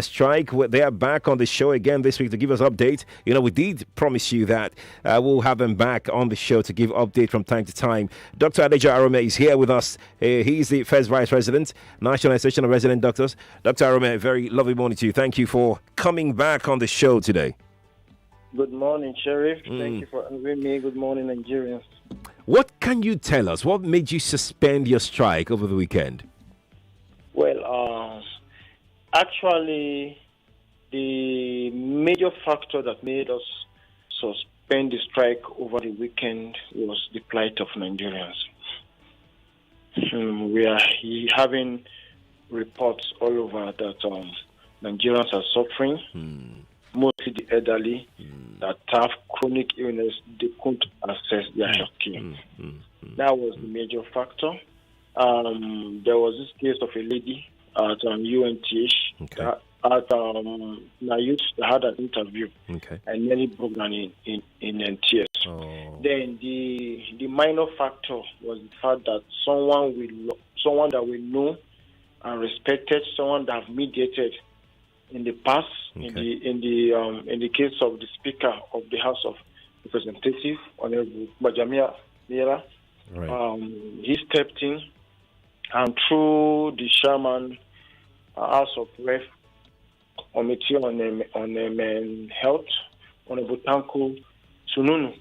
Strike. They are back on the show again this week to give us updates. We did promise you that we'll have them back on the show to give update from time to time. Dr. Alejandra Aruma is here with us. He's the first vice president, National Association of Resident Doctors. Dr. Aruma, a very lovely morning to you. Thank you for coming back on the show today. Good morning, Sheriff. Thank you for having me. Good morning, Nigerians. What can you tell us? What made you suspend your strike over the weekend? Well, actually, the major factor that made us suspend the strike over the weekend was the plight of Nigerians. We are having reports all over that Nigerians are suffering, mostly the elderly that have chronic illness. They couldn't access their health care. That was the major factor. There was this case of a lady at UNTH that had an interview and nearly broke down in tears. Then the minor factor was the fact that someone that we know and respected, someone that have mediated in the past, in the case of the Speaker of the House of Representatives, Honorable Bajamia Mira, he stepped in, and through the chairman House of Ref Committee on Health, Honorable Tanko Sununu,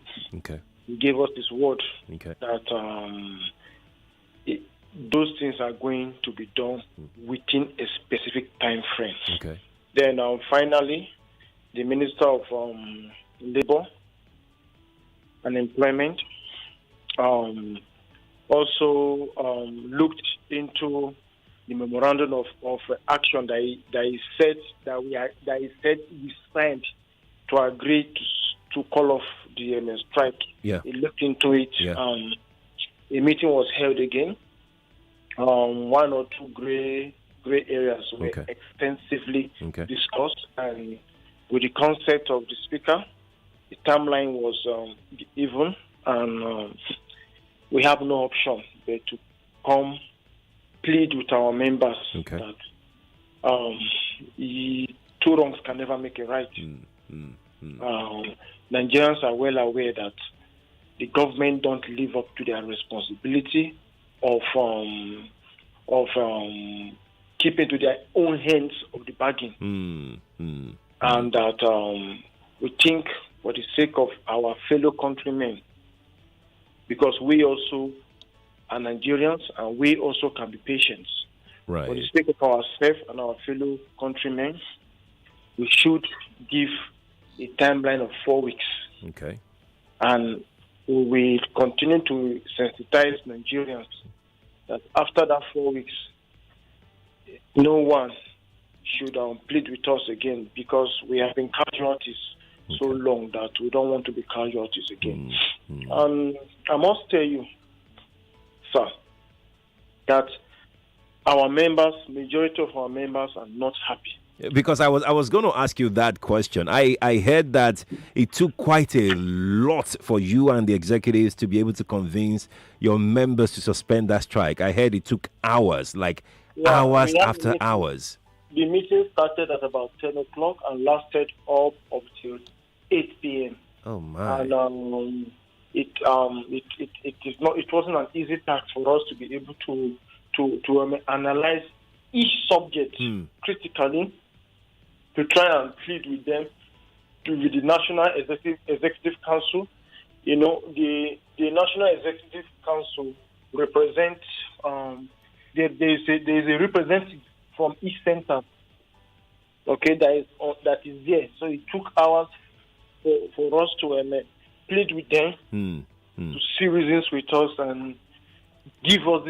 he gave us this word that those things are going to be done within a specific time frame. Then finally, the Minister of Labour and Employment also looked into the memorandum of action that he said we signed to agree to call off the strike. He looked into it. A meeting was held again. One or two gray areas were extensively discussed, and with the consent of the Speaker, the timeline was even, and we have no option but to come plead with our members that two wrongs can never make a right. Nigerians are well aware that the government don't live up to their responsibility of keeping to their own hands of the bargain, and that we think, for the sake of our fellow countrymen, because we also are Nigerians and we also can be patient. For the sake of ourselves and our fellow countrymen, we should give a timeline of 4 weeks. And we will continue to sensitize Nigerians that after that 4 weeks, no one should plead with us again, because we have been casualties so long that we don't want to be casualties again. And I must tell you, sir, that our members, majority of our members, are not happy. Because I was going to ask you that question. I heard that it took quite a lot for you and the executives to be able to convince your members to suspend that strike. I heard it took hours, hours after hours. The meeting started at about 10 o'clock and lasted up till 8 p.m. Oh my! And it wasn't an easy task for us to be able to analyze each subject critically, to try and plead with them, with the National Executive Council. The National Executive Council represents. There is a representative from each center. That is there. So it took hours for us to plead with them to see reasons with us and give us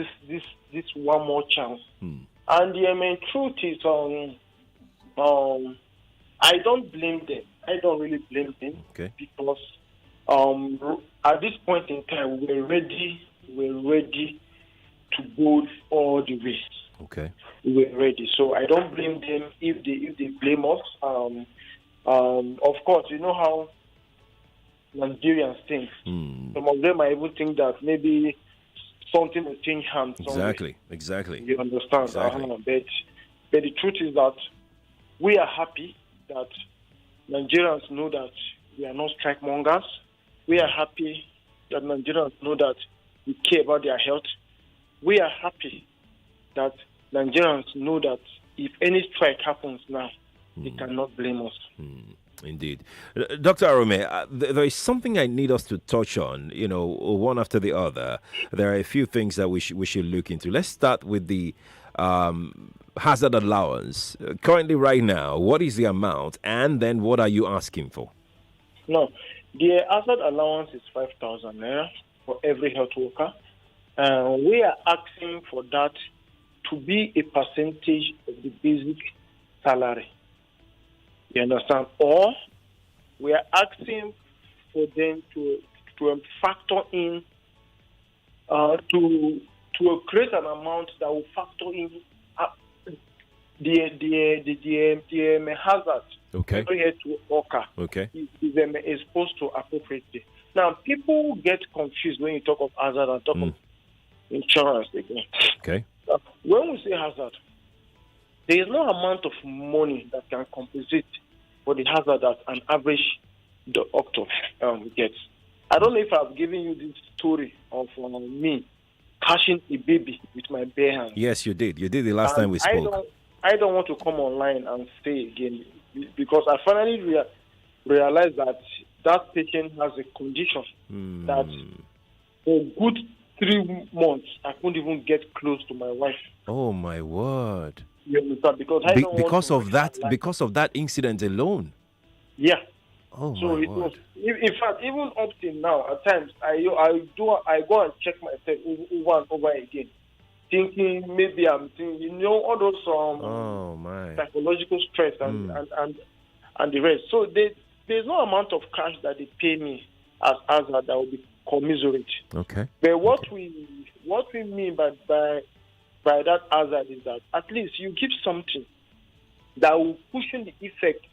this one more chance. And the truth is, I don't blame them. I don't really blame them, because at this point in time we're ready to go all the way. We're ready. So I don't blame them if they blame us. Of course, you know how Nigerians think. Some of them might even think that maybe something will change hands. Exactly. You understand? Exactly. But the truth is that We are happy that Nigerians know that we are not strike mongers. We are happy that Nigerians know that we care about their health. We are happy that Nigerians know that if any strike happens now, they cannot blame us. Indeed. Dr. Aruma, there is something I need us to touch on, one after the other. There are a few things that we should look into. Let's start with the hazard allowance. Currently, right now, what is the amount, and then what are you asking for? No, the hazard allowance is 5,000 naira for every health worker. We are asking for that to be a percentage of the basic salary. You understand? Or we are asking for them to factor in to create an amount that will factor in the hazard. Okay. Every health worker is exposed to appropriately. Now, people get confused when you talk of hazard and talk of insurance again. Okay. When we say hazard, there is no amount of money that can compensate for the hazard that an average doctor gets. I don't know if I've given you this story of me catching a baby with my bare hands. Yes, you did. You did the last time we spoke. I don't want to come online and say again, because I finally realized that patient has a condition that for a good 3 months I couldn't even get close to my wife. Oh my word! You understand? Because of that incident alone. Yeah. Oh so my it word. was. In fact, even up till now, at times I go and check myself over and over again, thinking maybe I'm thinking, all those psychological stress and the rest. So there's no amount of cash that they pay me as hazard that will be commiserate. Okay. But what we mean by that hazard is that at least you give something that will cushion the effect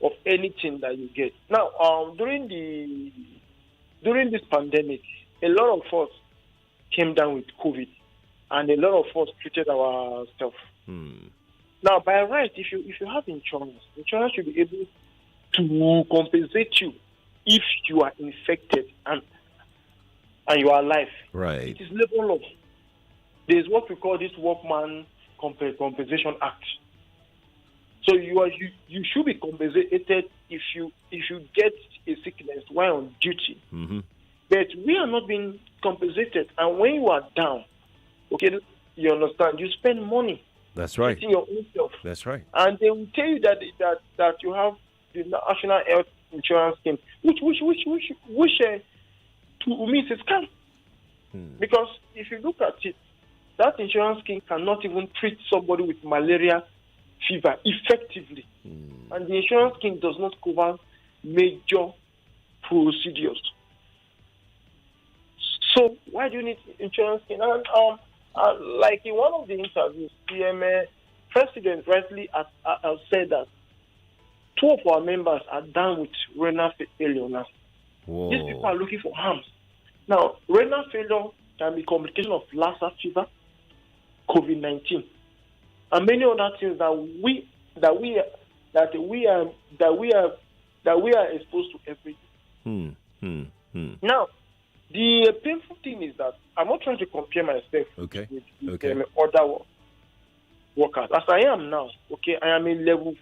of anything that you get. Now, during this pandemic, a lot of us came down with COVID, and a lot of us treated ourselves. Now, by right, if you have insurance should be able to compensate you if you are infected and you are alive. Right. It is labor law. There is what we call this Workman Compensation Act. So you should be compensated if you get a sickness while on duty. But we are not being compensated. And when you are down, okay, you understand, you spend money. That's right. Your own self. That's right. And they will tell you that you have the National Health Insurance Scheme, which to me is a scam. Because if you look at it, that insurance scheme cannot even treat somebody with malaria fever effectively. And the insurance scheme does not cover major procedures. So why do you need insurance scheme? And like in one of the interviews, the president rightly has said that 2 of our members are down with renal failure now. Whoa. These people are looking for harms. Now, renal failure can be complication of Lassa fever, COVID-19, and many other things that we are exposed to every day. Now, the painful thing is that I'm not trying to compare myself with other workers. As I am now, I am a level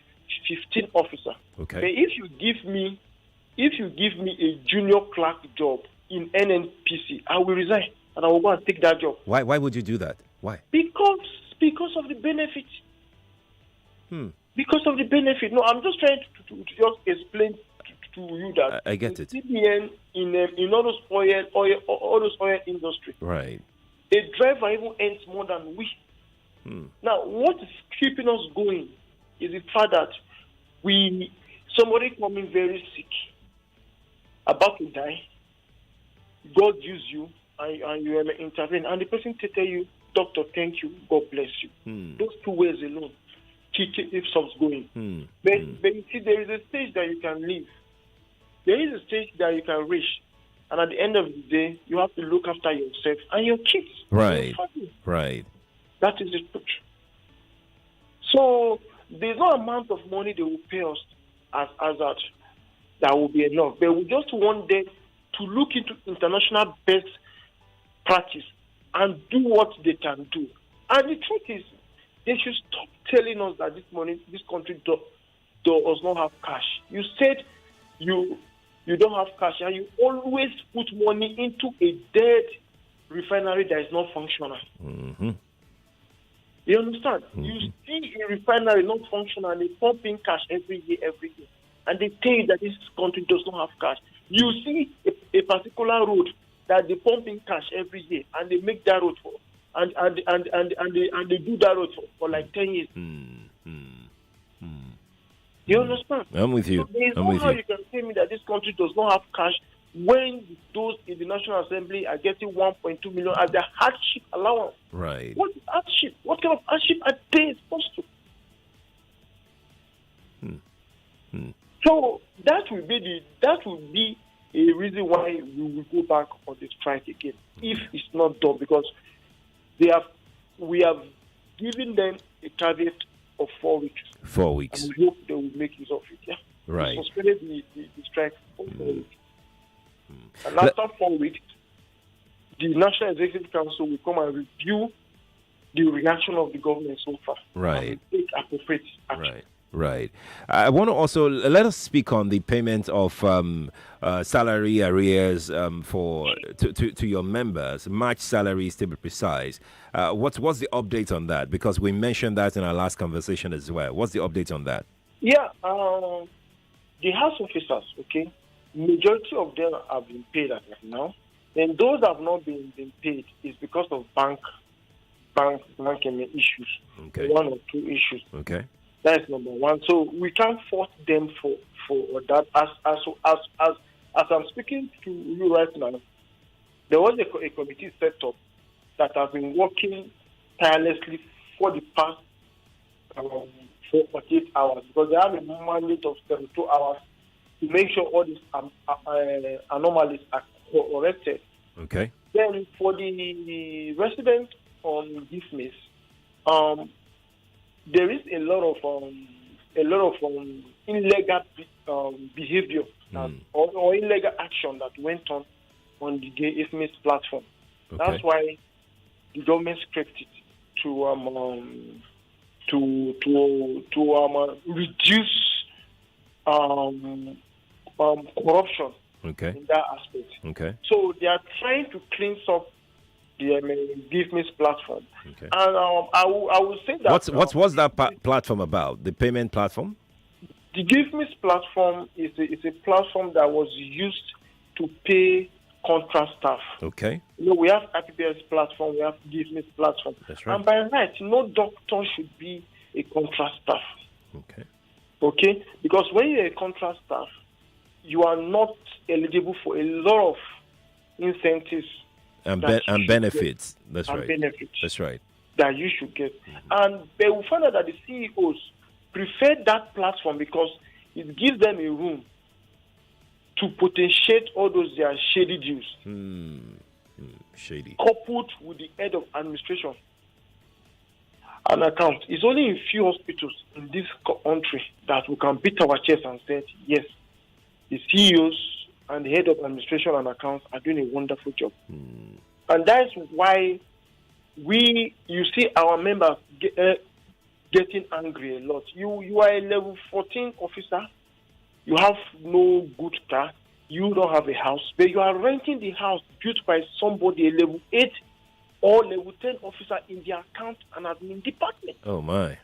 15 officer. Okay. But if you give me a junior clerk job in NNPC, I will resign and I will go and take that job. Why would you do that? Why? Because of the benefit. Because of the benefit. No, I'm just trying to just explain to you that I get it. CBN in all those oil industry. Right. A driver even earns more than we. Now, what is keeping us going is the fact that somebody coming very sick, about to die, God use you and you intervene, and the person tell you, doctor, thank you, God bless you. Those 2 ways alone keep something going. But you see, there is a stage that you can leave. There is a stage that you can reach, and at the end of the day, you have to look after yourself and your kids. Right. Right. That is the truth. So there's no amount of money they will pay us as that will be enough. But we just want them to look into international best practice and do what they can do. And the truth is, they should stop telling us that this country does not have cash. You said you don't have cash, and you always put money into a dead refinery that is not functional. Mm-hmm. You understand? Mm-hmm. You see a refinery not functional, and they pump in cash every year. And they tell you that this country does not have cash. You see a particular road that they pump in cash every year, and they make that road for, and they do that road for like 10 years. You understand? I'm with you. So there is no how you can tell me that this country does not have cash when those in the National Assembly are getting 1.2 million as their hardship allowance. Right. What is hardship? What kind of hardship are they supposed to? So that will be a reason why we will go back on the strike again if it's not done, because we have given them a caveat of 4 weeks. 4 weeks. And we hope they will make use of it. Yeah. Right. We suspended the strike for 4 weeks. And after 4 weeks, the National Executive Council will come and review the reaction of the government so far. Right. And take appropriate action. Right. I want to also let us speak on the payment of salary arrears to your members. March salaries, to be precise. What's the update on that? Because we mentioned that in our last conversation as well. What's the update on that? Yeah, the House officers, okay, majority of them have been paid as of now. And those that have not been paid is because of banking issues. Okay. 1 or 2 issues. Okay. That's number one. So we can't fault them for that. As I'm speaking to you right now, there was a committee set up that has been working tirelessly for the past 48 hours, because they have a mandate of 72 hours to make sure all these anomalies are corrected. Okay. Then for the residents on dismiss, there is a lot of illegal behavior or illegal action that went on the IFMIS platform. Okay. That's why the government scrapped it to reduce corruption. Okay. In that aspect. Okay. So they are trying to clean up the GiveMe's platform. Okay. And I will say that. What's that platform about? The payment platform? The GiveMe's platform is a platform that was used to pay contract staff. Okay. We have IPPS platform, we have GiveMe's platform. That's right. And by right, no doctor should be a contract staff. Okay. Okay? Because when you're a contract staff, you are not eligible for a lot of incentives and benefits. That's right. Benefits. That's right. That you should get. And they will find out that the CEOs prefer that platform because it gives them a room to potentiate all those their shady deals. Shady. Coupled with the head of administration and account. It's only in few hospitals in this country that we can beat our chest and say, yes, the CEOs and the head of administration and accounts are doing a wonderful job. And that's why you see our members getting angry a lot. You are a level 14 officer, you have no good car, you don't have a house, but you are renting the house built by somebody, a level 8 or level 10 officer in the account and admin department. Oh my.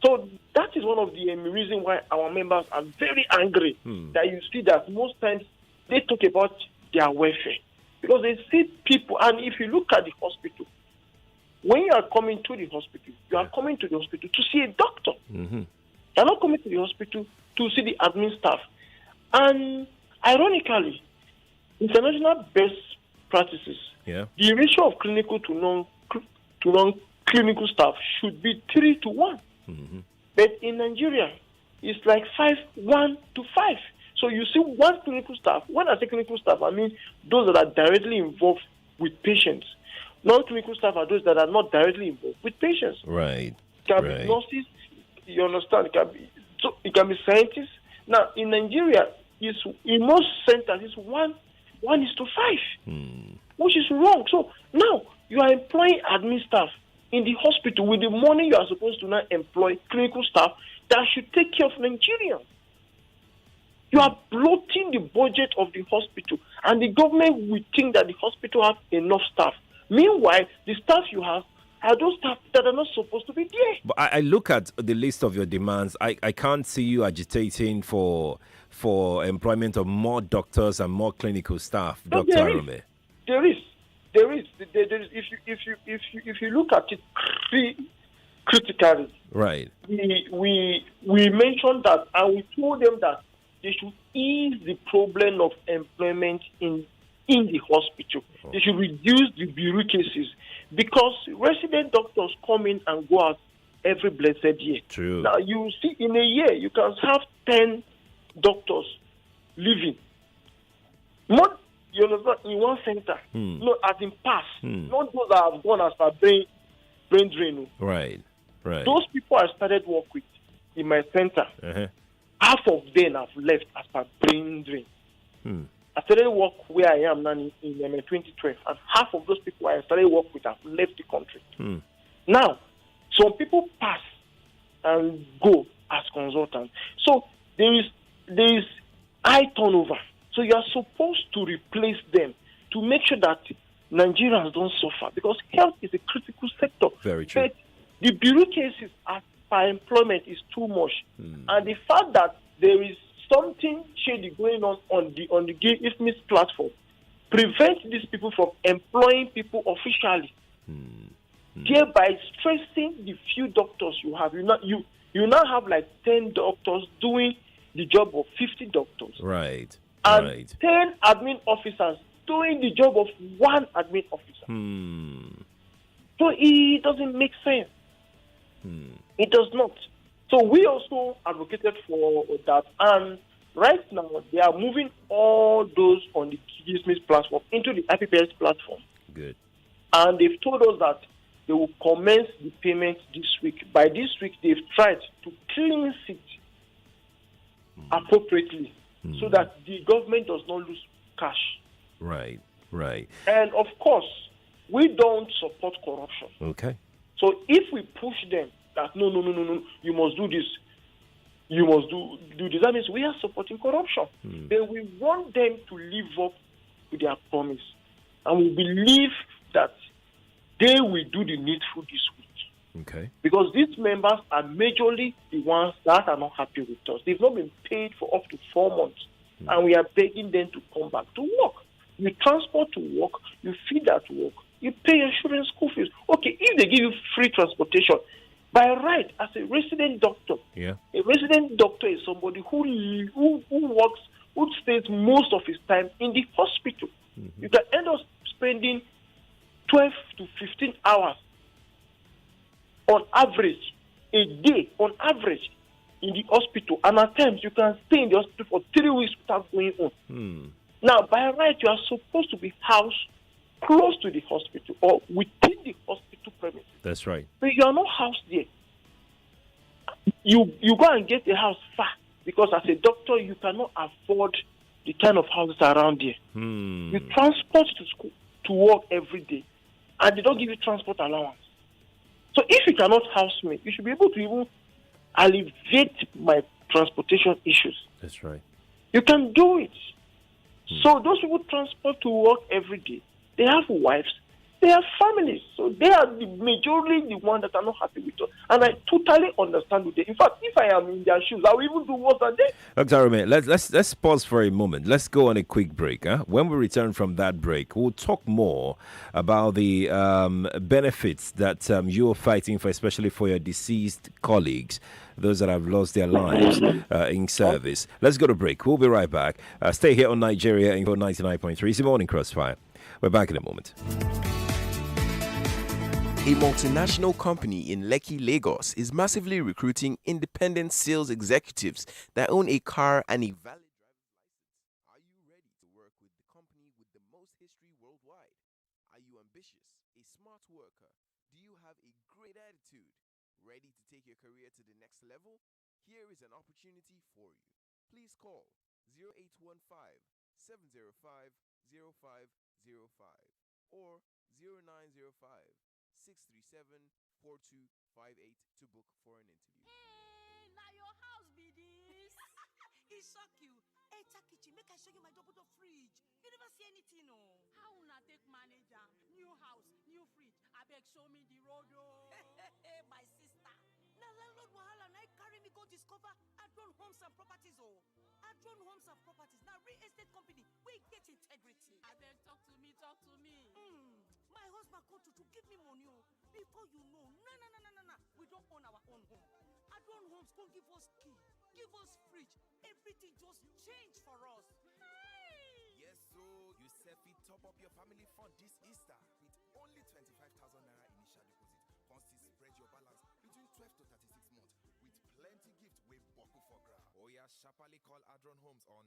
So that is one of the reasons why our members are very angry. That you see that most times they talk about their welfare. Because they see people, and if you look at the hospital, when you are coming to the hospital, you are coming to the hospital to see a doctor. You are not coming to the hospital to see the admin staff. And ironically, international best practices, the ratio of clinical to non-clinical staff should be 3-to-1. But in Nigeria, it's like 5-1-5. So you see one clinical staff. When I say clinical staff, I mean those that are directly involved with patients. Non-clinical staff are those that are not directly involved with patients. Right. Can be nurses, You understand? It can be scientists. Now in Nigeria, in most centers it's 1:5, which is wrong. So now you are employing admin staff in the hospital with the money you are supposed to now employ clinical staff that should take care of Nigerians. You are bloating the budget of the hospital, and the government will think that the hospital has enough staff. Meanwhile, the staff you have are those staff that are not supposed to be there. But I look at the list of your demands. I can't see you agitating for employment of more doctors and more clinical staff, No, Dr. Aruma. There is. If you look at it critically, right? We mentioned that, and we told them that they should ease the problem of employment in the hospital. Oh. They should reduce the bureaucracies, because resident doctors come in and go out every blessed year. True. Now you see, in a year you can have 10 doctors living. Not, you understand, in one center. Not as in past. Not those that have gone as a brain drain. Right. Those people I started work with in my center. Uh-huh. Half of them have left as per brain drain. I started work where I am now in 2012, and half of those people I started work with have left the country. Now, some people pass and go as consultants. So there is high turnover. So you are supposed to replace them to make sure that Nigerians don't suffer, because health is a critical sector. Very true. But the bureaucracies as per employment is too much, and the fact that there is something shady going on the gay Islamist platform prevents these people from employing people officially, thereby stressing the few doctors you have. You now have like 10 doctors doing the job of 50 doctors, right? And 10 admin officers doing the job of one admin officer. So it doesn't make sense. It does not. So we also advocated for that, and right now they are moving all those on the Kismis platform into the IPPS platform. Good. And they've told us that they will commence the payment this week. By this week, they've tried to cleanse it appropriately so that the government does not lose cash. Right. And of course, we don't support corruption. Okay. So if we push them that no, you must do this, you must do this, that means we are supporting corruption. Then we want them to live up to their promise, and we believe that they will do the needful this week. Okay. Because these members are majorly the ones that are not happy with us. They've not been paid for up to 4 months, and we are begging them to come back to work. You transport to work, you feed at work, you pay your children's school fees. Okay, if they give you free transportation, by right, as a resident doctor, a resident doctor is somebody who works, who stays most of his time in the hospital. You can end up spending 12 to 15 hours on average, a day on average, in the hospital. And at times, you can stay in the hospital for 3 weeks without going home. Now, by right, you are supposed to be housed close to the hospital or within the hospital premises. That's right. But you are not housed there. You go and get a house far, because as a doctor, you cannot afford the kind of houses around there. You transport to school, to work every day, and they don't give you transport allowance. So if you cannot house me, you should be able to even alleviate my transportation issues. That's right. You can do it. So those people transport to work every day. They have wives, they have families. So they are the majority the ones that are not happy with us. And I totally understand with them. In fact, if I am in their shoes, I will even do worse than them. Dr. Aruma, let's pause for a moment. Let's go on a quick break. When we return from that break, we'll talk more about the benefits that you're fighting for, especially for your deceased colleagues, those that have lost their lives in service. Let's go to break. We'll be right back. Stay here on Nigeria Info 99.3. It's the Morning Crossfire. We're back in a moment. A multinational company in Lekki, Lagos is massively recruiting independent sales executives that own a car and a valid driver's license. Are you ready to work with the company with the most history worldwide? Are you ambitious, a smart worker? Do you have a great attitude? Ready to take your career to the next level? for you. Please call 0815-705-0505 or 0905-637-4258 to book for an interview. Hey, now your house be this. It shock you. Enter kitchen, make I show you my double door fridge. You never see anything, no. How una take manage am? New house, new fridge. Abeg show me the road, oh. Hey, my sister. Now landlord wahala na carry me go discover Adron Homes and Properties, oh. Adron Homes and Properties, now real estate company. We get integrity. Abeg talk to me. My husband come to give me money, oh. Before you know, no. We don't own our own home. Adron Homes come give us key, give us fridge. Everything just changed for us. Hey! Yes, so you selfie top up your family fund this Easter with only 25,000 naira initial deposit. Constantly spread your balance between 12 to 36 months with plenty gift with buckle for grab. Oya sharply call Adron Homes on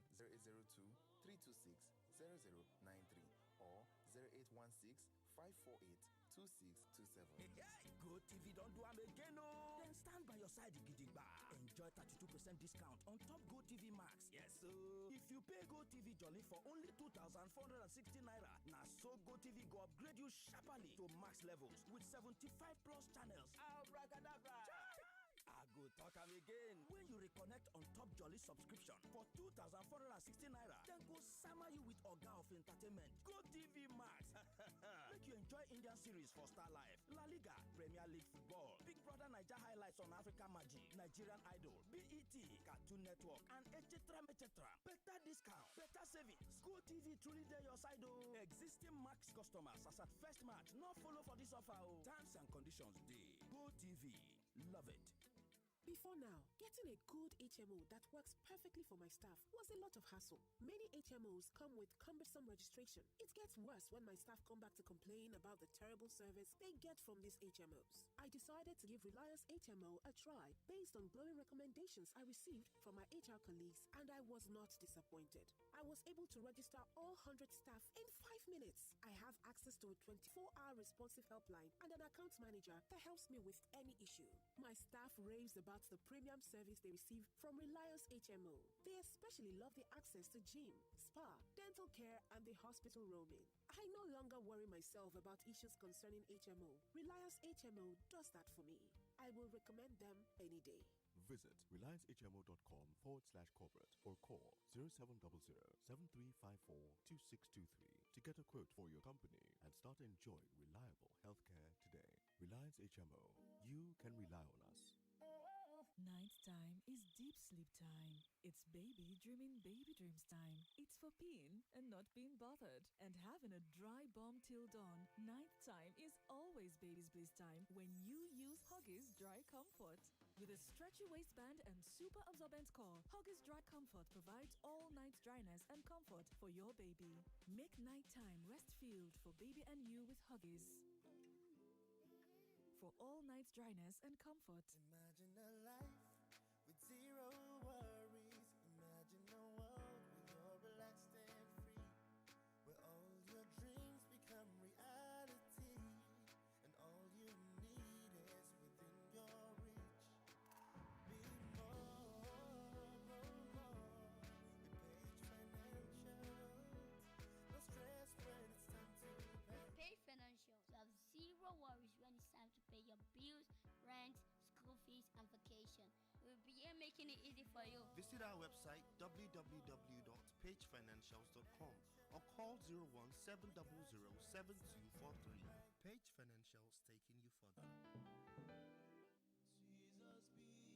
0802-326-0093 or 0816-548-2627. Hey, Go TV don't do am again, oh. Then stand by your side, gidigba. Enjoy 32% discount on top Go TV Max. Yes, so if you pay Go TV Jolly for only 2,460 naira, now so Go TV go upgrade you sharply to max levels with 75 plus channels. Abracadabra. I go talk am again. When you reconnect on top Jolly subscription for 2,460 naira, then go summer you with Oga of Entertainment. Go TV Max. Make you enjoy Indian series for Star Life, La Liga, Premier League football, Big Brother Niger highlights on Africa Magic, Nigerian Idol, BET, Cartoon Network, and etc. Better discount, better savings. Go TV truly there your side, oh. Existing Max customers as at first March, not follow for this offer, oh. Terms and conditions dey. Go TV, love it. Before now, getting a good HMO that works perfectly for my staff was a lot of hassle. Many HMOs come with cumbersome registration. It gets worse when my staff come back to complain about the terrible service they get from these HMOs. I decided to give Reliance HMO a try based on glowing recommendations I received from my HR colleagues, and I was not disappointed. I was able to register all 100 staff in 5 minutes. I have access to a 24-hour responsive helpline and an account manager that helps me with any issue. My staff raves about the premium service they receive from Reliance HMO. They especially love the access to gym, spa, dental care, and the hospital roaming. I no longer worry myself about issues concerning HMO. Reliance HMO does that for me. I will recommend them any day. Visit reliancehmo.com/corporate or call 0700-7354-2623 to get a quote for your company and start enjoying reliable healthcare today. Reliance HMO. You can rely on us. Night time is deep sleep time. It's baby dreaming baby dreams time. It's for peeing and not being bothered and having a dry bum till dawn. Night time is always baby's bliss time when you use Huggies Dry Comfort. With a stretchy waistband and super absorbent core, Huggies Dry Comfort provides all night dryness and comfort for your baby. Make nighttime rest-filled for baby and you with Huggies. For all night dryness and comfort. Imagine a life with zero worries. Imagine a world where you're relaxed and free, where all your dreams become reality, and all you need is within your reach. Be more with Page Financial. No stress when it's time to pay. Page Financial. You have zero worries when it's time to pay your bills, rent, school fees, and vacation. We'll be here making it easy for you. Visit our website www.pagefinancials.com or call 017007243. Page Financials, taking you further.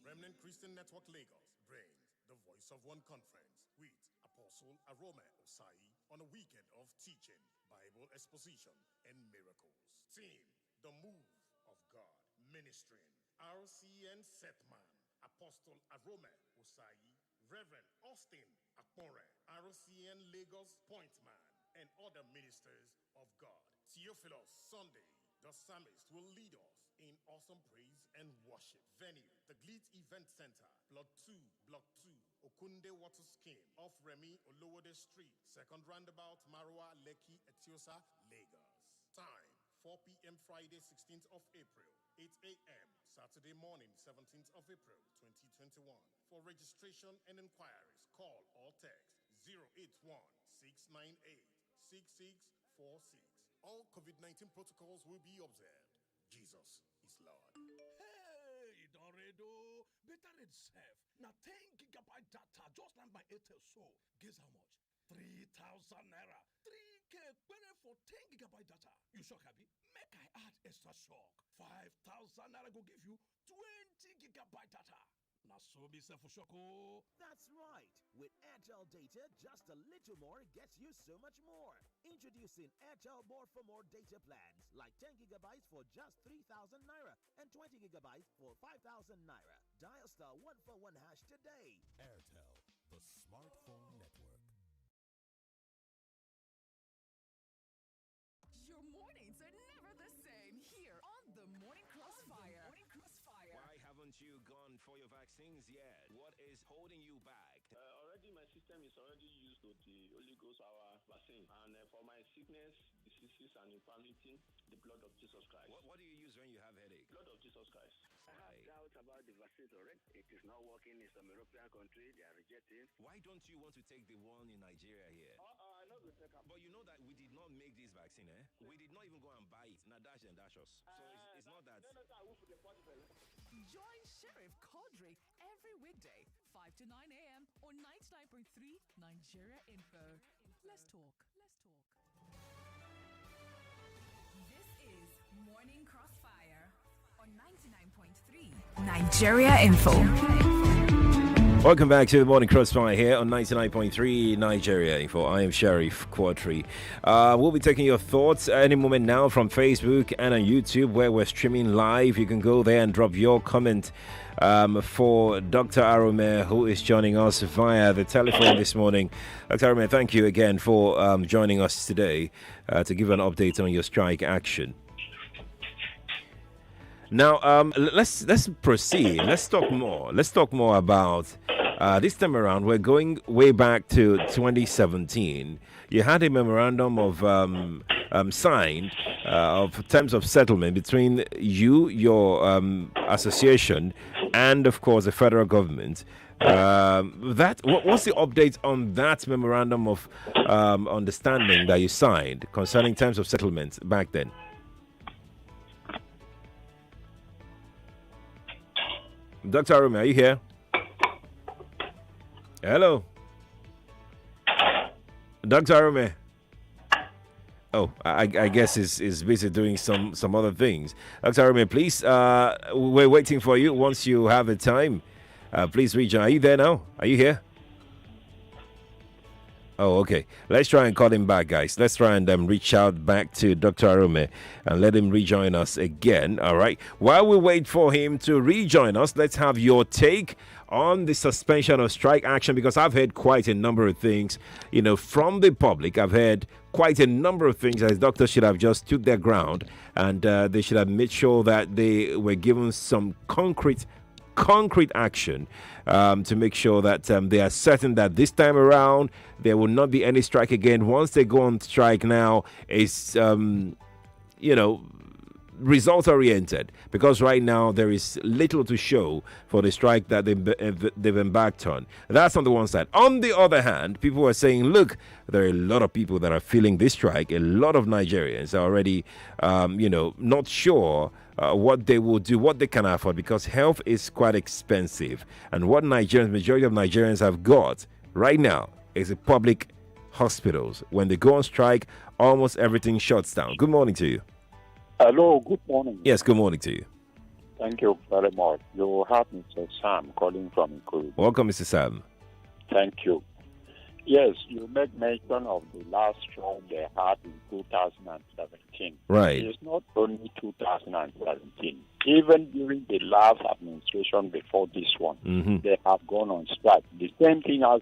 Remnant Christian Network Lagos brings the Voice of One Conference with Apostle Aruma Osai on a weekend of teaching, Bible exposition, and miracles. Team, the move of God, ministering, RCN Setman, Apostle Aruma Osai, Reverend Austin Akpore, RCN Lagos Point Man, and other ministers of God. Theophilus Sunday. The psalmist will lead us in awesome praise and worship. Venue, the Gleet Event Center, Block 2, Okunde Water Scheme, off Remy Olowode Street, second roundabout, Marwa, Lekki, Etiosa, Lagos. Time, 4 4 p.m. Friday, 16th of April, 8 a.m. Saturday morning, 17th of April, 2021. For registration and inquiries, call or text 081-698-6646. All COVID-19 protocols will be observed. Jesus is Lord. Hey, Doredo. Better it safe. Now 10 gigabyte data just like my Airtel so. Guess how much? 3,000 naira. 3K better for 10 gigabyte data. You shock, Abi? Make I add extra shock. 5,000 naira go give you 20 gigabyte data. Now so be self for shock. Oh. That's right. With Airtel data, just a little more gets you so much more. Introducing Airtel More for More data plans, like 10 gigabytes for just 3,000 naira and 20 gigabytes for 5,000 naira. Dial star 141 hash today. Airtel, the smartphone network. Your mornings are never the same here on the Morning Crossfire. Why haven't you gone for your vaccines yet? What is holding you back? Already my system is already used to the Holy Ghost, our vaccine. And for my sickness, diseases, and infirmity, the blood of Jesus Christ. What do you use when you have headache? Blood of Jesus Christ. I have doubts about the vaccines already. It is not working in some European country. They are rejecting. Why don't you want to take the one in Nigeria here? I know the take. But you know that we did not make this vaccine, eh? We did not even go and buy it. Now dash and dash us. So it's not that. Join Sheriff Quadri every weekday, 5 to 9 a.m. on 99.3 Nigeria Info. Let's talk. This is Morning Crossfire on 99.3 Nigeria Info. Welcome back to the Morning Crossfire here on 99.3 Nigeria Info. I am Sheriff Quadri. We'll be taking your thoughts any moment now from Facebook and on YouTube where we're streaming live. You can go there and drop your comment for Dr. Aruma, who is joining us via the telephone this morning. Dr. Aruma, thank you again for joining us today to give an update on your strike action. Now, let's proceed. Let's talk more. Let's talk more about this time around. We're going way back to 2017. You had a memorandum of signed of terms of settlement between you, your association, and of course the federal government. What's the update on that memorandum of understanding that you signed concerning terms of settlement back then? Dr. Aruma, are you here? Hello? Dr. Aruma? Oh, I guess is busy doing some other things. Dr. Aruma, please, we're waiting for you. Once you have the time, please reach out. Are you there now? Are you here? Oh, okay. Let's try and call him back, guys. Let's try and reach out back to Dr. Aruma and let him rejoin us again. All right. While we wait for him to rejoin us, let's have your take on the suspension of strike action, because I've heard quite a number of things, from the public. I've heard quite a number of things as doctors should have just stood their ground and they should have made sure that they were given some concrete action to make sure that they are certain that this time around there will not be any strike again. Once they go on strike now, it's result oriented, because right now there is little to show for the strike that they've embarked on. That's on the one side. On the other hand, people are saying, look, there are a lot of people that are feeling this strike. A lot of Nigerians are already not sure what they will do, what they can afford, because health is quite expensive. And what majority of Nigerians have got right now is the public hospitals. When they go on strike, almost everything shuts down. Good morning to you. Hello, good morning. Yes, good morning to you. Thank you very much. You have Mr. Sam calling from Ikuru. Welcome, Mr. Sam. Thank you. Yes, you made mention of the last strike they had in 2017. Right. It's not only 2017. Even during the last administration before this one, they have gone on strike. The same thing as,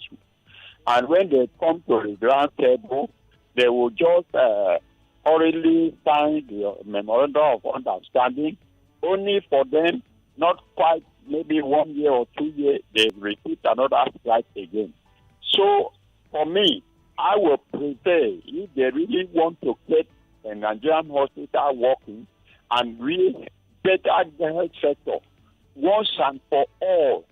and when they come to the ground table, they will just hurriedly sign the memorandum of understanding, only for them, not quite maybe 1 year or 2 years, they repeat another strike again. So, for me, I would prefer, if they really want to get the Nigerian hospital working and we better the health sector once and for all.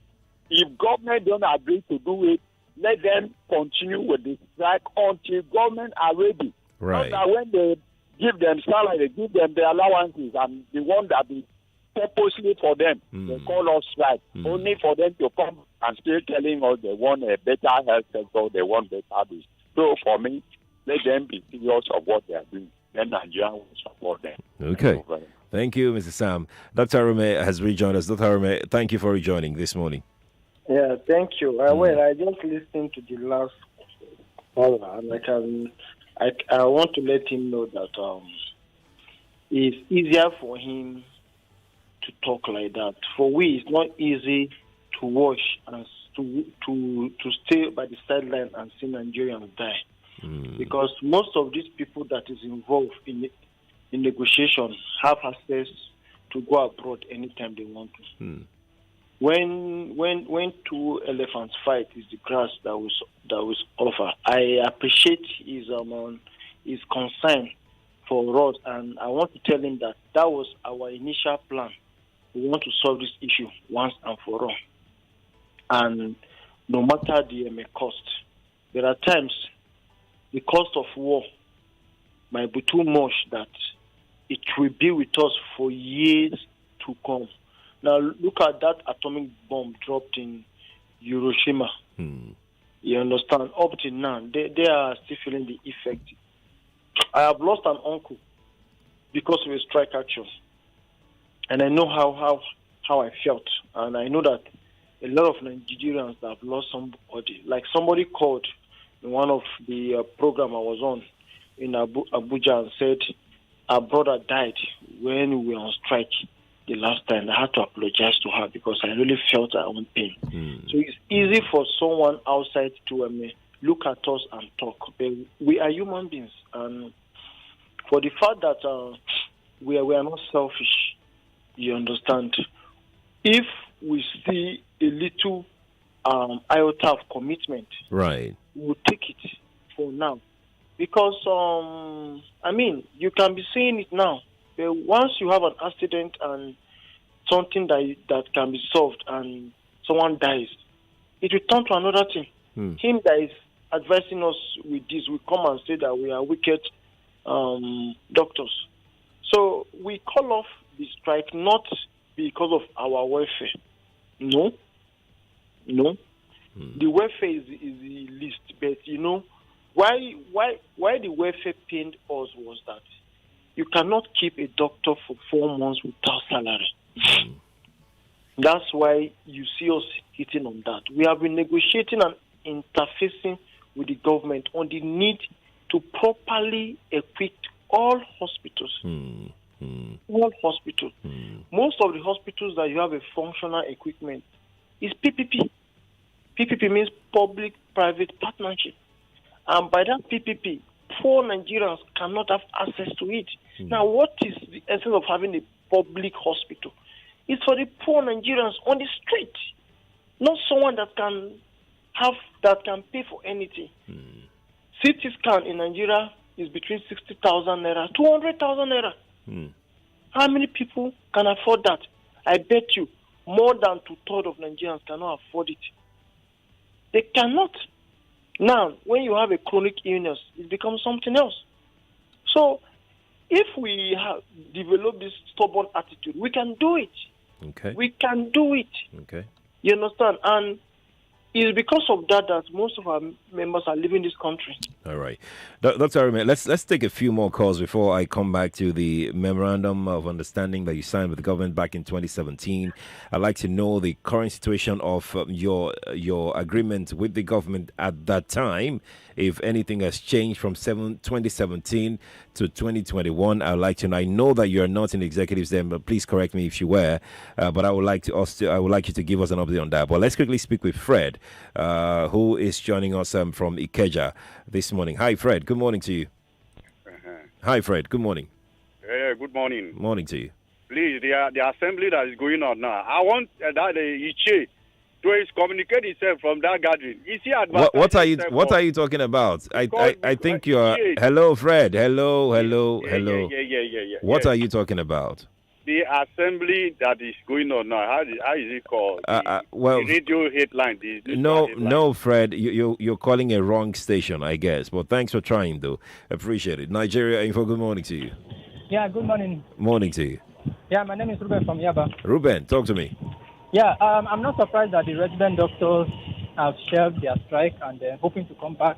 If government don't agree to do it, let them continue with the strike until government are ready. Right. Not that when they give them salary, give them the allowances, and the one that be purposely for them, they call us strike, only for them to come and still telling us they want a better health sector, they want better this. So for me, let them be serious of what they are doing. Then Nigeria will support them. Okay. Thank you, Mr. Sam. Dr. Aruma has rejoined us. Dr. Aruma, thank you for rejoining this morning. Yeah, thank you. Well, I just listened to the last caller, and I want to let him know that it's easier for him to talk like that. For we, it's not easy to watch and to stay by the sideline and see Nigerians die, because most of these people that is involved in negotiation have access to go abroad anytime they want to. When two elephants fight, is the grass that was offer. I appreciate his concern for us, and I want to tell him that was our initial plan. We want to solve this issue once and for all, and no matter the cost. There are times the cost of war might be too much that it will be with us for years to come. Now, look at that atomic bomb dropped in Hiroshima. You understand? Up till now, they are still feeling the effect. I have lost an uncle because of a strike action. And I know how I felt. And I know that a lot of Nigerians have lost somebody. Like somebody called in one of the program I was on in Abuja and said, our brother died when we were on strike the last time. I had to apologize to her because I really felt our own pain. So it's easy for someone outside to look at us and talk. But we are human beings. And for the fact that we are not selfish, you understand, if we see a little iota of commitment, right, we'll take it for now. Because, you can be saying it now. But once you have an accident and something that can be solved and someone dies, it will turn to another thing. Him that is advising us with this will come and say that we are wicked doctors. So we call off the strike not because of our welfare. No. The welfare is the least. But, why the welfare pained us was that you cannot keep a doctor for 4 months without salary. That's why you see us hitting on that. We have been negotiating and interfacing with the government on the need to properly equip all hospitals. All hospitals. Most of the hospitals that you have a functional equipment is PPP. PPP means public-private partnership. And by that PPP, poor Nigerians cannot have access to it. Now, what is the essence of having a public hospital? It's for the poor Nigerians on the street, not someone that can pay for anything. CT scan in Nigeria is between 60,000 naira, 200,000 naira. How many people can afford that? I bet you more than 2/3 of Nigerians cannot afford it. They cannot. Now, when you have a chronic illness, it becomes something else. So, if we have developed this stubborn attitude, we can do it. Okay. We can do it. Okay. You understand? And it's because of that most of our members are leaving this country. All right. Dr. Aruma, let's take a few more calls before I come back to the memorandum of understanding that you signed with the government back in 2017. I'd like to know the current situation of your agreement with the government at that time. If anything has changed from 2017 to 2021, I'd like to know. I know that you're not in the executives then, but please correct me if you were. But I would like you to give us an update on that. But let's quickly speak with Fred, who is joining us from Ikeja this morning. Hi, Fred. Good morning to you. Hi, Fred. Good morning. Good morning. Morning to you. Please, the assembly that is going on now, I want that the Iche to communicate himself from that gathering. Is he What are you talking about? I think you're. Hello, Fred. Hello. Yeah. What are you talking about? The assembly that is going on now. How is it called? The radio headline. No, Fred. You're calling a wrong station, I guess. But thanks for trying, though. Appreciate it. Nigeria Info. Good morning to you. Yeah. Good morning. Morning to you. Yeah. My name is Ruben from Yaba. Ruben, talk to me. Yeah. I'm not surprised that the resident doctors have shelved their strike and they're hoping to come back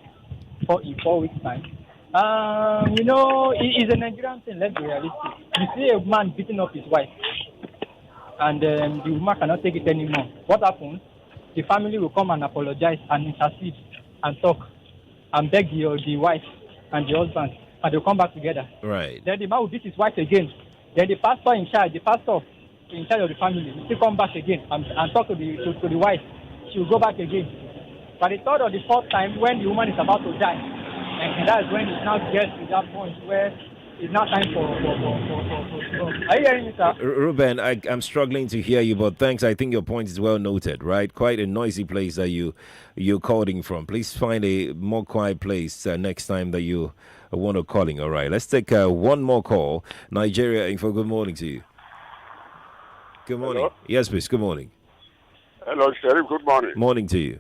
in 4 weeks' time. It's a Nigerian thing, let's be realistic. You see a man beating up his wife, and the woman cannot take it anymore. What happens? The family will come and apologize and intercede and talk and beg the wife and the husband, and they'll come back together. Right. Then the man will beat his wife again. Then the pastor in charge of the family will still come back again and talk to the wife. She will go back again. But the third or the fourth time, when the woman is about to die, and that's when it now gets to that point where it's now time for Are you hearing me, sir? Ruben, I'm struggling to hear you, but thanks. I think your point is well noted, right? Quite a noisy place that you're calling from. Please find a more quiet place next time that you want to calling. All right, let's take one more call. Nigeria Info, good morning to you. Good morning. Hello? Yes, please. Good morning. Hello, Sheriff. Good morning. Morning to you.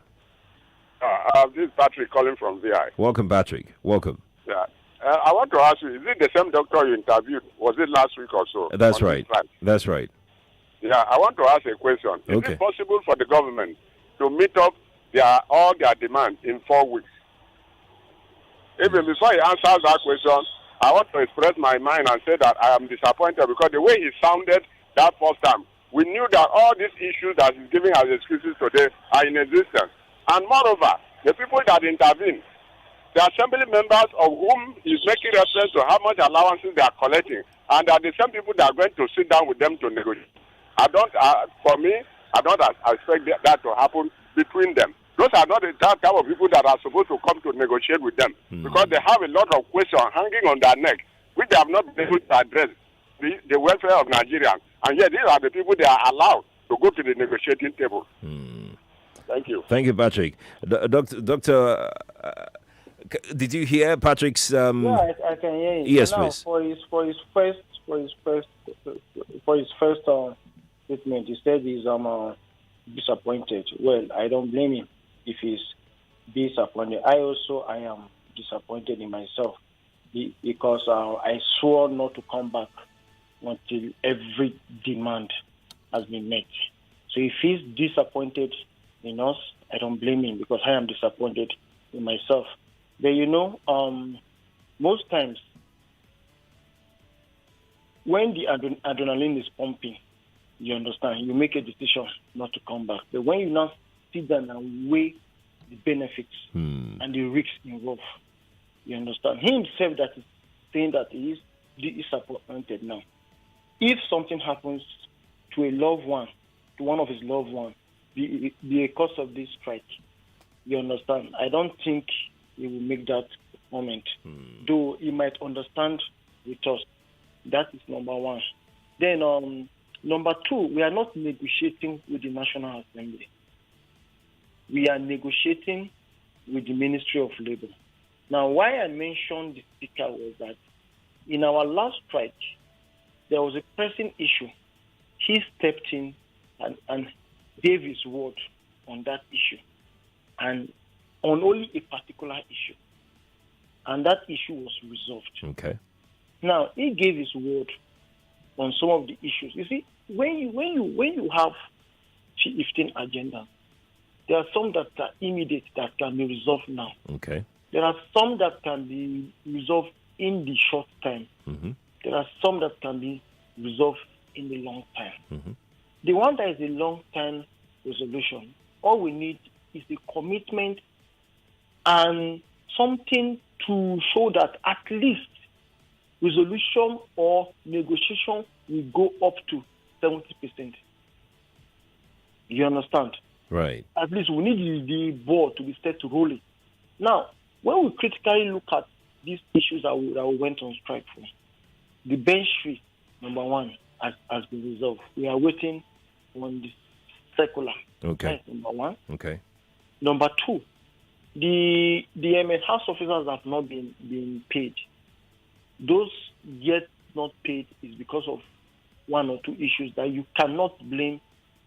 This is Patrick calling from VI. Welcome, Patrick. Welcome. Yeah. I want to ask you, is it the same doctor you interviewed? Was it last week or so? That's right. That's right. Yeah, I want to ask a question. Is it possible for the government to meet up all their demands in 4 weeks? Even before he answers that question, I want to express my mind and say that I am disappointed because the way he sounded that first time, we knew that all these issues that he's giving as excuses today are in existence. And moreover, the people that intervene, the assembly members of whom he's making reference to how much allowances they are collecting, and are the same people that are going to sit down with them to negotiate. I don't expect that to happen between them. Those are not the type of people that are supposed to come to negotiate with them because they have a lot of questions hanging on their neck, which they have not been able to address the welfare of Nigerians. And yet, these are the people they are allowed to go to the negotiating table. Thank you. Thank you, Patrick. Doctor, did you hear Patrick's? Yeah, I can hear you. Yes, now, please. For his first statement, he said he's disappointed. Well, I don't blame him if he's disappointed. I am disappointed in myself because I swore not to come back until every demand has been met. So if he's disappointed in us, I don't blame him because I am disappointed in myself. But most times when the adrenaline is pumping, you understand, you make a decision not to come back. But when you now sit down and weigh the benefits and the risks involved, you understand. He himself that is saying that he is disappointed now. If something happens to a loved one, to one of his loved ones, be a cause of this strike, you understand, I don't think he will make that comment. Though he might understand with us. That is number one. Then number two, we are not negotiating with the National Assembly. We are negotiating with the Ministry of Labour. Now, why I mentioned the speaker was that in our last strike, there was a pressing issue. He stepped in and gave his word on that issue, and on only a particular issue. And that issue was resolved. Okay. Now, he gave his word on some of the issues. You see, when you have 15 agendas, there are some that are immediate that can be resolved now. Okay. There are some that can be resolved in the short time. There are some that can be resolved in the long time. The one that is a long-term resolution, all we need is the commitment and something to show that at least resolution or negotiation will go up to 70%. You understand? Right. At least we need the ball to be set to rolling. Now, when we critically look at these issues that we went on strike for, the bench fee, number one, has been resolved. We are waiting on the circular. Okay. That's number one. Okay. Number two, the house officers have not been paid. Those yet not paid is because of one or two issues that you cannot blame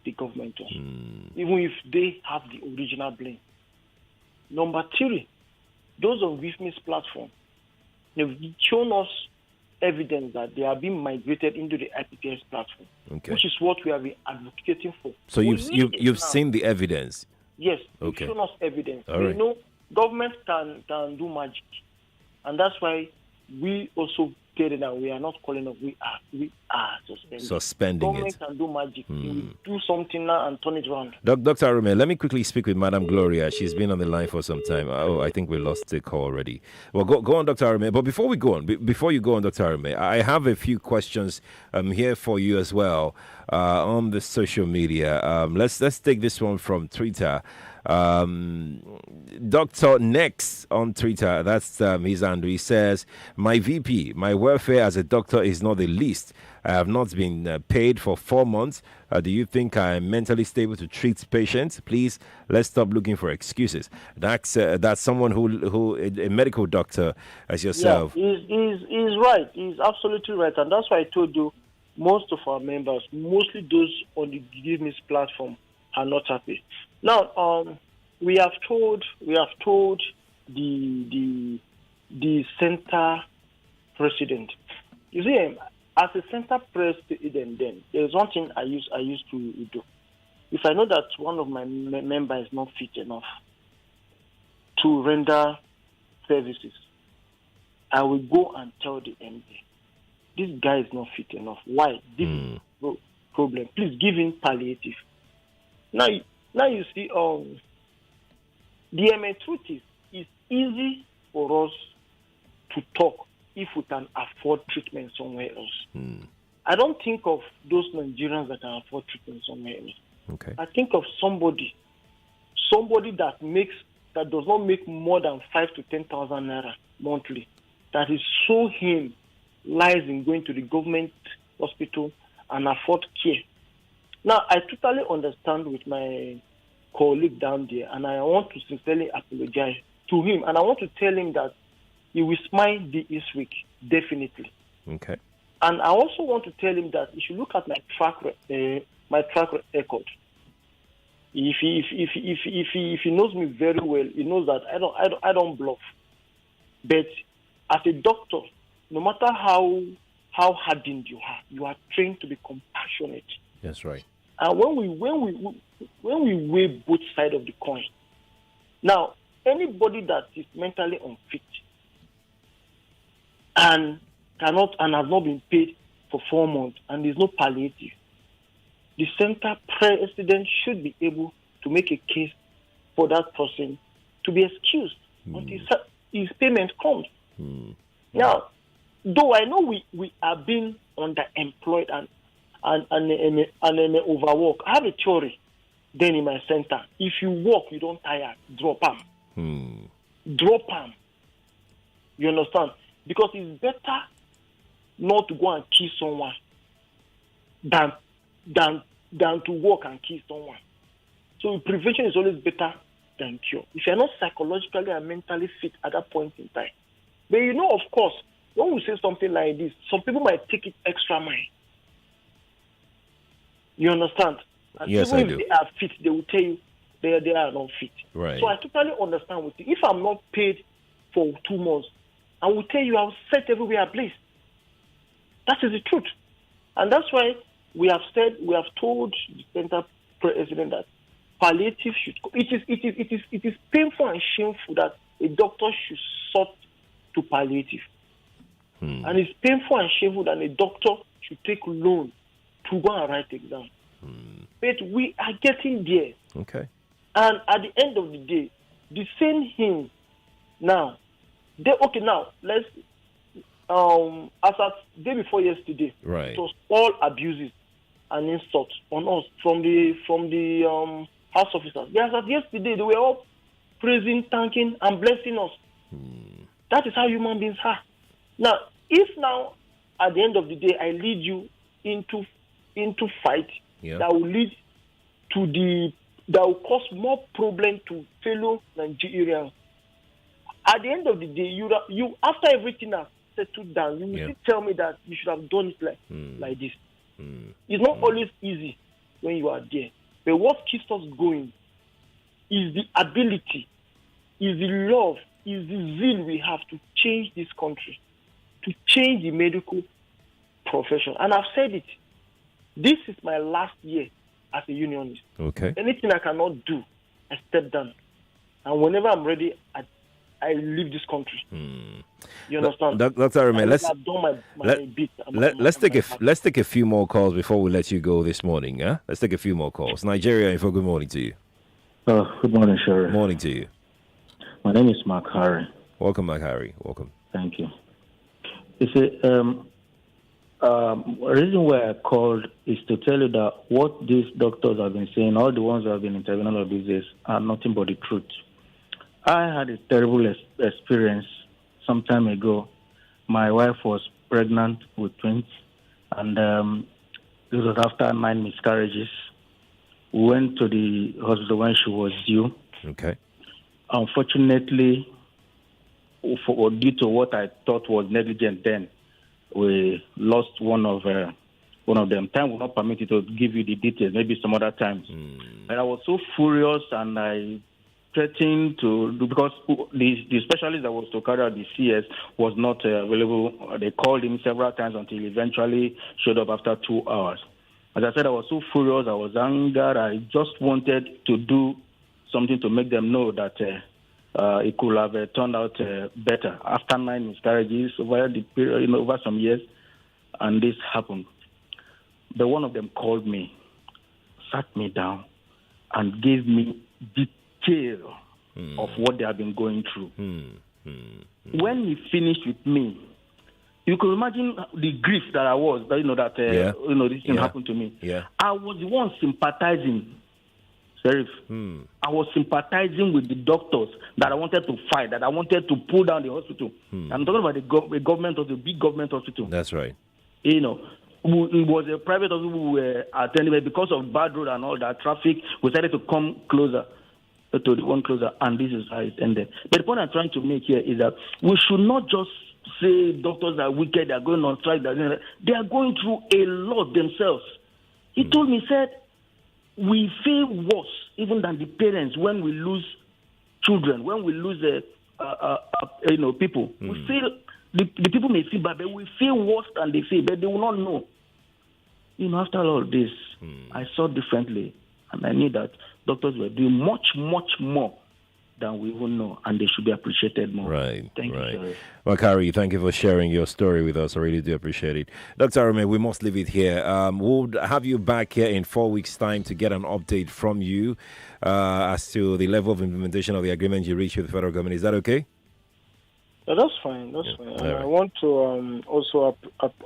the government on, even if they have the original blame. Number three, those on WIFMI's platform, they've shown us evidence that they are being migrated into the IPPS platform, which is what we have been advocating for. So you've seen the evidence? Yes, okay. They've shown us evidence. All right. You know, government can do magic, and that's why we also tell them that we are not calling up. We are suspending government can do magic. We do something now and turn it around. Dr. Aruma, let me quickly speak with Madam Gloria. She's been on the line for some time. Oh, I think we lost the call already. Well, go on, Dr. Aruma. But before we go on, before you go on, Dr. Aruma, I have a few questions here for you as well on the social media. Let's take this one from Twitter. Dr. Next on Twitter, that's his handle. He says, my VP, my welfare as a doctor is not the least. I have not been paid for 4 months. Do you think I am mentally stable to treat patients? Please, let's stop looking for excuses. That's someone who a medical doctor as yourself. Yeah, he's right. He's absolutely right. And that's why I told you most of our members, mostly those on the Give Me platform, are not happy. Now, we have told the center president. You see, as a center president, then there's one thing I used to do. If I know that one of my members is not fit enough to render services, I will go and tell the MD, this guy is not fit enough. Why? This is the problem. Please give him palliative. Now you see, the truth is, it's easy for us to talk if we can afford treatment somewhere else. I don't think of those Nigerians that can afford treatment somewhere else. Okay. I think of somebody that does not make more than 5,000 to 10,000 naira monthly, that is so him lies in going to the government hospital and afford care. Now, I totally understand with my colleague down there, and I want to sincerely apologize to him, and I want to tell him that he will smile this week, definitely. Okay. And I also want to tell him that he should look at my track record. If he knows me very well, he knows that I don't bluff. But as a doctor, no matter how hardened you are trained to be compassionate. That's right. And when we weigh both sides of the coin, now anybody that is mentally unfit and has not been paid for 4 months and there's no palliative, the center president should be able to make a case for that person to be excused until his payment comes. Now, though I know we are being underemployed and overwork. I have a theory then in my center. If you work, you don't tire, drop them. Drop them. You understand? Because it's better not to go and kill someone than to work and kill someone. So prevention is always better than cure. If you're not psychologically and mentally fit at that point in time. But you know, of course, when we say something like this, some people might take it extra mile. You understand? And yes, even I if do. they are fit, they will tell you they are not fit. Right. So I totally understand with you. If I'm not paid for 2 months, I will tell you I'll set everywhere ablaze. That is the truth. And that's why we have told the center president that palliative should go. It is painful and shameful that a doctor should sort to palliative. And it's painful and shameful that a doctor should take loan to go and write exam. But we are getting there. Okay. And at the end of the day, the same him now. Now let's as at day before yesterday, right. It was all abuses and insults on us from the house officers. Yes, as yesterday they were all praising, thanking, and blessing us. That is how human beings are. Now, if now at the end of the day I lead you into fight that will lead that will cause more problem to fellow Nigerians. At the end of the day, you after everything has settled down, you will still tell me that you should have done it like this. It's not always easy when you are there. But what keeps us going is the ability, is the love, is the zeal we have to change this country, to change the medical profession. And I've said it. This is my last year as a unionist. Okay. Anything I cannot do, I step down. And whenever I'm ready, I leave this country. You understand? Dr. Aruma, let's take a few more calls before we let you go this morning. Yeah? Let's take a few more calls. Nigeria Info, good morning to you. Good morning, Sherry. Morning to you. My name is Mark Harry. Welcome, Mark Harry. Welcome. Thank you. You see, the reason why I called is to tell you that what these doctors have been saying, all the ones who have been intervening all these days, are nothing but the truth. I had a terrible experience some time ago. My wife was pregnant with twins, and it was after 9 miscarriages. We went to the hospital when she was due. Okay. Unfortunately, due to what I thought was negligent then, we lost one of them. Time will not permit me to give you the details, maybe some other times. And I was so furious, and I threatened to do, because the specialist that was to carry out the CS was not available. They called him several times until he eventually showed up after 2 hours. As I said, I was so furious, I was angered. I just wanted to do something to make them know that it could have turned out better. After 9 miscarriages over the period, over some years, and this happened. But one of them called me, sat me down, and gave me detail of what they have been going through. When he finished with me, you could imagine the grief that I was, this thing happened to me. Yeah. I was the one sympathizing. Sheriff, I was sympathizing with the doctors that I wanted to fight, that I wanted to pull down the hospital. I'm talking about the government hospital, big government hospital. That's right. It was a private hospital we were attending, but because of bad road and all that traffic, we decided to come closer, to the one closer, and this is how it ended. But the point I'm trying to make here is that we should not just say doctors are wicked, they are going on strike, they are going through a lot themselves. He told me, said, we feel worse even than the parents when we lose children, when we lose people. We feel the people may feel bad, but we feel worse than they feel, but they will not know. After all this, I saw differently, and I knew that doctors were doing much, much more than we even know, and they should be appreciated more. Right. Thank you, sir. Wakari, thank you for sharing your story with us. I really do appreciate it. Dr. Aruma, we must leave it here. We'll have you back here in 4 weeks' time to get an update from you as to the level of implementation of the agreement you reached with the federal government. Is that okay? Yeah, that's fine. That's fine. Right. I want to also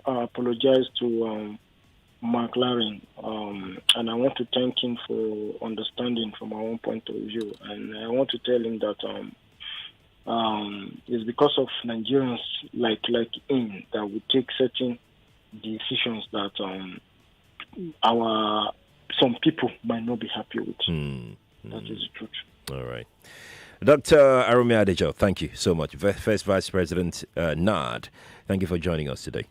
apologize to Mark Laring, and I want to thank him for understanding from our own point of view. And I want to tell him that it's because of Nigerians like him that we take certain decisions that some people might not be happy with. That is the truth. All right. Dr. Aruma Adejo, thank you so much. First Vice President NARD, thank you for joining us today.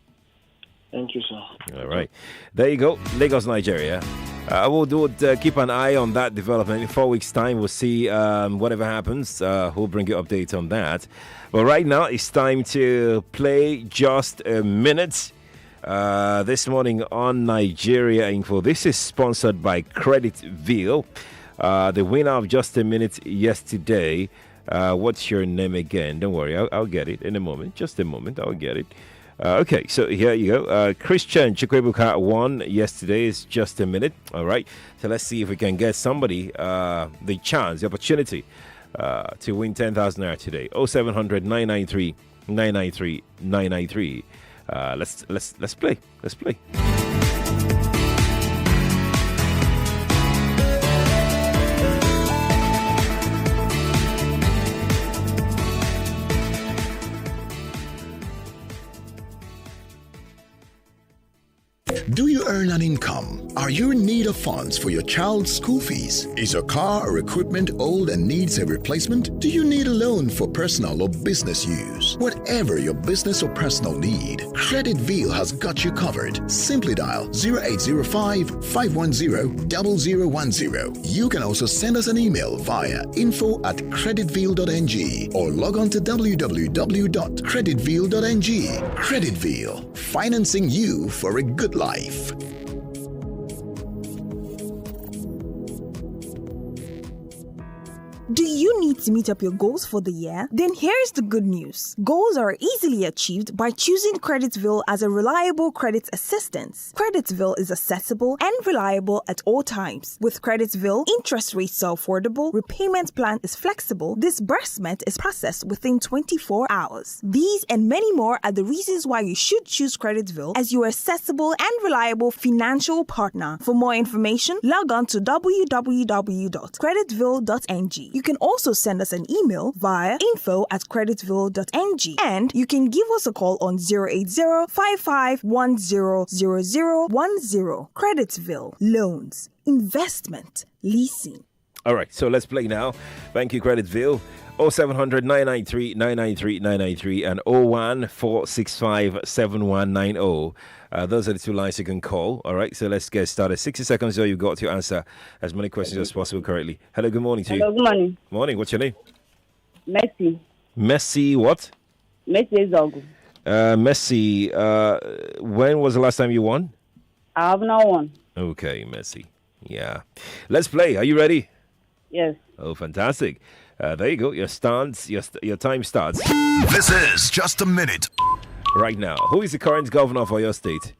Thank you, sir. All right. There you go. Lagos, Nigeria. We'll keep an eye on that development. In 4 weeks' time, we'll see whatever happens. We'll bring you updates on that. But right now, it's time to play Just a Minute. This morning on Nigeria Info. This is sponsored by Creditville. The winner of Just a Minute yesterday. What's your name again? Don't worry. I'll get it in a moment. Just a moment. I'll get it. Okay, so here you go. Christian Chikwebuka won yesterday. It's Just a Minute. All right. So let's see if we can get somebody the chance, the opportunity to win 10,000 naira today. 0700 993 993 993. Let's play. Let's play. Do you earn an income Are you in need of funds for your child's school fees? Is your car or equipment old and needs a replacement? Do you need a loan for personal or business use? Whatever your business or personal need, CreditVille has got you covered. Simply dial 0805-510-0010. You can also send us an email via info@creditville.ng or log on to www.creditville.ng. CreditVille, financing you for a good life. Do you need to meet up your goals for the year? Then here's the good news. Goals are easily achieved by choosing Creditville as a reliable credit assistance. Creditville is accessible and reliable at all times. With Creditville, interest rates are affordable, repayment plan is flexible, disbursement is processed within 24 hours. These and many more are the reasons why you should choose Creditville as your accessible and reliable financial partner. For more information, log on to www.creditville.ng. You can also send us an email via info@creditville.ng, and you can give us a call on 080-5510-0010. Creditville, loans, investment, leasing. All right, so let's play now. Thank you, Creditville. 0700 993 993 993 and 01465 7190. Those are the two lines you can call. All right, so let's get started. 60 seconds, you've got to answer as many questions as possible correctly. Hello, good morning to you. Hello, good morning. Morning, what's your name? Messi. Messi, what? Messi Zogu. Messi, when was the last time you won? I have not won. Okay, Messi. Yeah. Let's play. Are you ready? Yes. Oh, fantastic. There you go. Your stance, your time starts. This is Just a Minute. Right now. Who is the current governor for your state?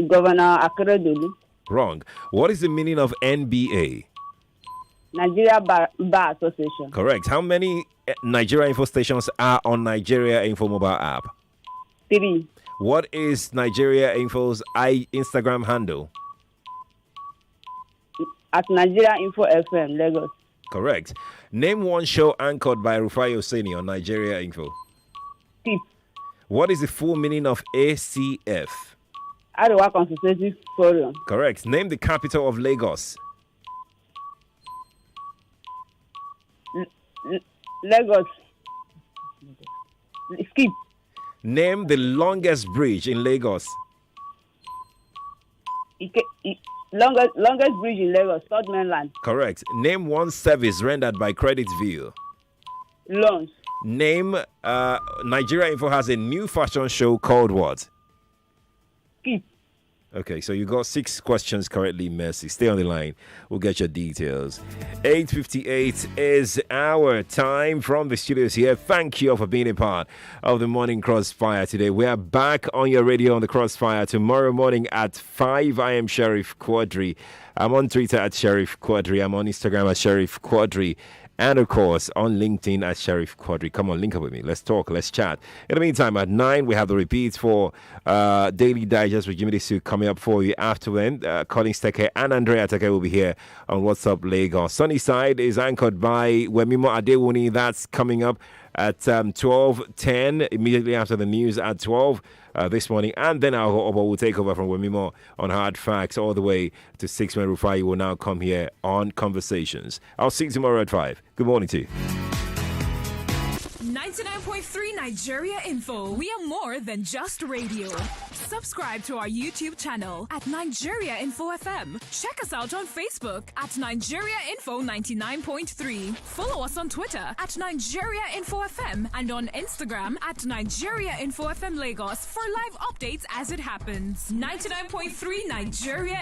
Governor Akeredolu. Wrong. What is the meaning of NBA? Nigeria Bar Association. Correct. How many Nigeria Info stations are on Nigeria Info mobile app? 3. What is Nigeria Info's Instagram handle? At Nigeria Info FM, Lagos. Correct. Name one show anchored by Rufai Oseni on Nigeria Info. Tip. What is the full meaning of ACF? Arewa Consultative Forum. Correct. Name the capital of Lagos. Lagos. Skip. Name the longest bridge in Lagos. Longest bridge in Lagos, Third Mainland. Correct. Name one service rendered by Creditville. Loans. Name Nigeria Info has a new fashion show called what? Skip. Okay, so you got 6 questions correctly, Messi. Stay on the line. We'll get your details. 8:58 is our time from the studios here. Thank you all for being a part of the Morning Crossfire today. We are back on your radio on the Crossfire tomorrow morning at 5. I am Sheriff Quadri. I'm on Twitter at Sheriff Quadri. I'm on Instagram at Sheriff Quadri. And, of course, on LinkedIn at Sheriff Quadri. Come on, link up with me. Let's talk. Let's chat. In the meantime, at 9, we have the repeats for Daily Digest with Jimmy Desu coming up for you. After then, Colin Steke and Andrea Teke will be here on What's Up Lagos. Sunnyside is anchored by Wemimo Adewuni. That's coming up at 12:10, immediately after the news at 12 this morning. And then our Obo will take over from Wemimo on Hard Facts all the way to 6 when Rufai will now come here on Conversations. I'll see you tomorrow at 5. Good morning to you. 99.3 Nigeria Info. We are more than just radio. Subscribe to our YouTube channel at Nigeria Info FM. Check us out on Facebook at Nigeria Info 99.3. Follow us on Twitter at Nigeria Info FM and on Instagram at Nigeria Info FM Lagos for live updates as it happens. 99.3 Nigeria